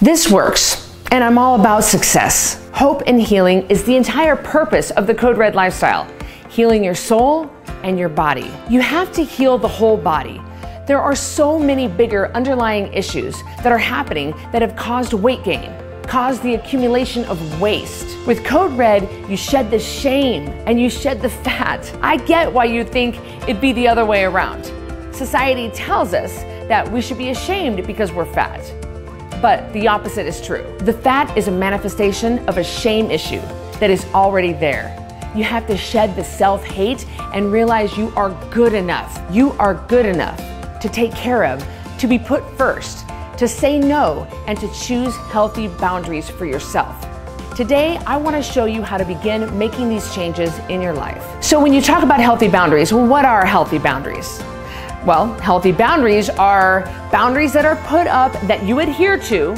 This works, and I'm all about success. Hope and healing is the entire purpose of the Code Red lifestyle. Healing your soul and your body. You have to heal the whole body. There are so many bigger underlying issues that are happening that have caused weight gain, caused the accumulation of waste. With Code Red, you shed the shame and you shed the fat. I get why you think it'd be the other way around. Society tells us that we should be ashamed because we're fat. But the opposite is true. The fat is a manifestation of a shame issue that is already there. You have to shed the self-hate and realize you are good enough. You are good enough to take care of, to be put first, to say no, and to choose healthy boundaries for yourself. Today, I want to show you how to begin making these changes in your life. So when you talk about healthy boundaries, well, what are healthy boundaries? Well, healthy boundaries are boundaries that are put up that you adhere to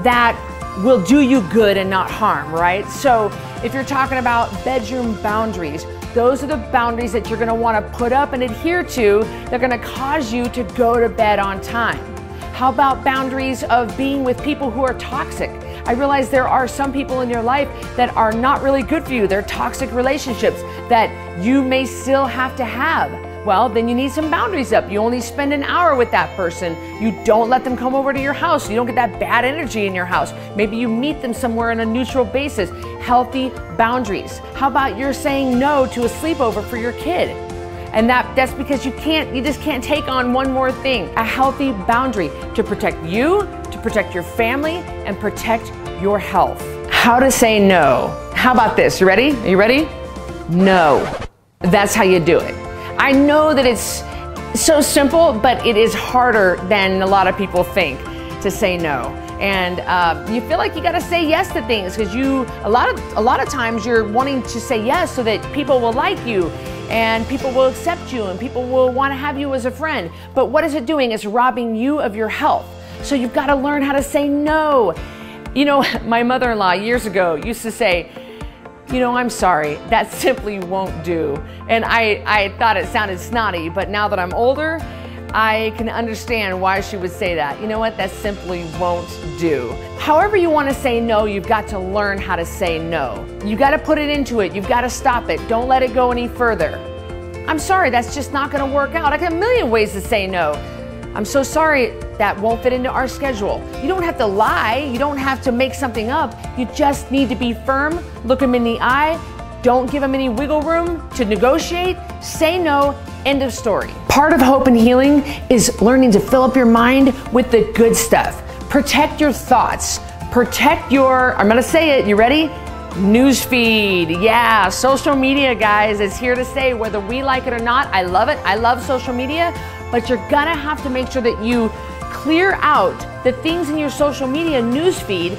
that will do you good and not harm, right? So if you're talking about bedroom boundaries, those are the boundaries that you're gonna wanna put up and adhere to. They're gonna cause you to go to bed on time. How about boundaries of being with people who are toxic? I realize there are some people in your life that are not really good for you. They're toxic relationships that you may still have to have. Well, then you need some boundaries up. You only spend an hour with that person. You don't let them come over to your house. You don't get that bad energy in your house. Maybe you meet them somewhere on a neutral basis. Healthy boundaries. How about you're saying no to a sleepover for your kid? And that's because you just can't take on one more thing. A healthy boundary to protect you, to protect your family, and protect your health. How to say no. How about this? You ready? Are you ready? No. That's how you do it. I know that it's so simple, but it is harder than a lot of people think to say no. And you feel like you gotta say yes to things because a lot of times you're wanting to say yes so that people will like you and people will accept you and people will want to have you as a friend. But what is it doing? It's robbing you of your health. So you've got to learn how to say no. You know, my mother-in-law years ago used to say, you know, I'm sorry, that simply won't do. And I thought it sounded snotty, but now that I'm older, I can understand why she would say that. You know what, that simply won't do. However you want to say no, you've got to learn how to say no. You got to put it into it. You've got to stop it. Don't let it go any further. I'm sorry, that's just not going to work out. I got a million ways to say no. I'm so sorry, that won't fit into our schedule. You don't have to lie. You don't have to make something up. You just need to be firm, look them in the eye, don't give them any wiggle room to negotiate, say no, end of story. Part of hope and healing is learning to fill up your mind with the good stuff. Protect your thoughts. Protect your, I'm gonna say it, you ready? Newsfeed. Yeah, social media, guys, is here to stay, whether we like it or not. I love it. I love social media, but you're gonna have to make sure that you clear out the things in your social media newsfeed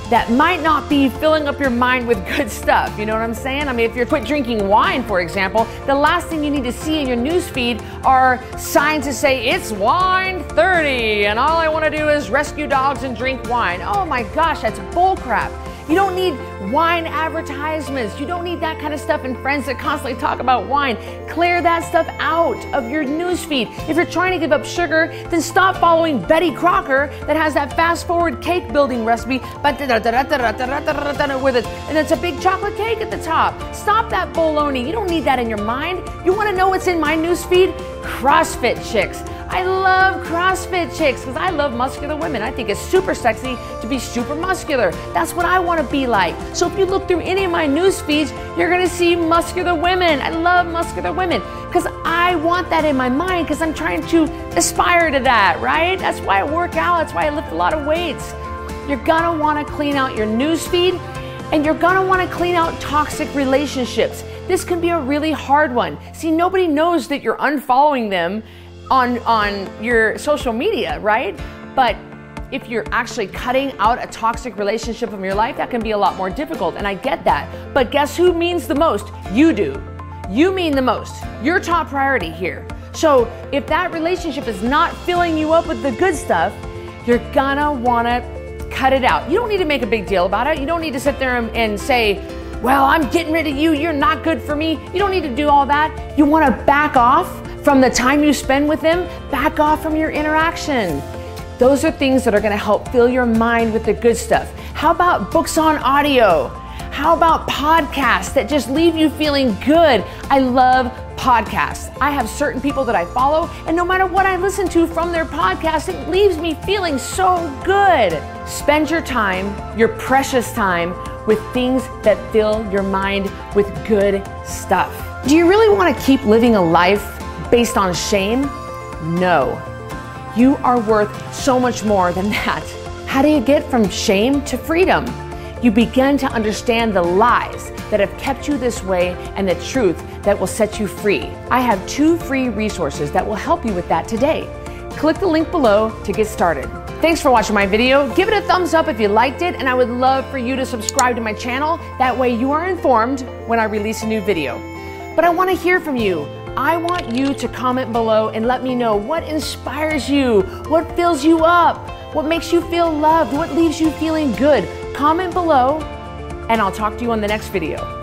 that might not be filling up your mind with good stuff. You know what I'm saying? I mean, if you're quit drinking wine, for example, the last thing you need to see in your newsfeed are signs that say, it's wine 30, and all I wanna do is rescue dogs and drink wine. Oh my gosh, that's bull crap. You don't need wine advertisements. You don't need that kind of stuff and friends that constantly talk about wine. Clear that stuff out of your newsfeed. If you're trying to give up sugar, then stop following Betty Crocker that has that fast forward cake building recipe with it, and it's a big chocolate cake at the top. Stop that baloney. You don't need that in your mind. You want to know what's in my newsfeed? CrossFit chicks. I love CrossFit chicks because I love muscular women. I think it's super sexy to be super muscular. That's what I want to be like. So if you look through any of my news feeds, you're going to see muscular women. I love muscular women because I want that in my mind because I'm trying to aspire to that, right? That's why I work out. That's why I lift a lot of weights. You're going to want to clean out your news feed and you're going to want to clean out toxic relationships. This can be a really hard one. See, nobody knows that you're unfollowing them on your social media, right? But if you're actually cutting out a toxic relationship from your life, that can be a lot more difficult, and I get that. But guess who means the most? You do. You mean the most. You're top priority here. So if that relationship is not filling you up with the good stuff, you're gonna wanna cut it out. You don't need to make a big deal about it. You don't need to sit there and say, well, I'm getting rid of you, you're not good for me. You don't need to do all that. You wanna back off from the time you spend with them, back off from your interaction. Those are things that are gonna help fill your mind with the good stuff. How about books on audio? How about podcasts that just leave you feeling good? I love podcasts. I have certain people that I follow, and no matter what I listen to from their podcast, it leaves me feeling so good. Spend your time, your precious time, with things that fill your mind with good stuff. Do you really want to keep living a life based on shame? No. You are worth so much more than that. How do you get from shame to freedom? You begin to understand the lies that have kept you this way and the truth that will set you free. I have 2 free resources that will help you with that today. Click the link below to get started. Thanks for watching my video. Give it a thumbs up if you liked it, and I would love for you to subscribe to my channel. That way you are informed when I release a new video. But I want to hear from you. I want you to comment below and let me know what inspires you, what fills you up, what makes you feel loved, what leaves you feeling good. Comment below, and I'll talk to you on the next video.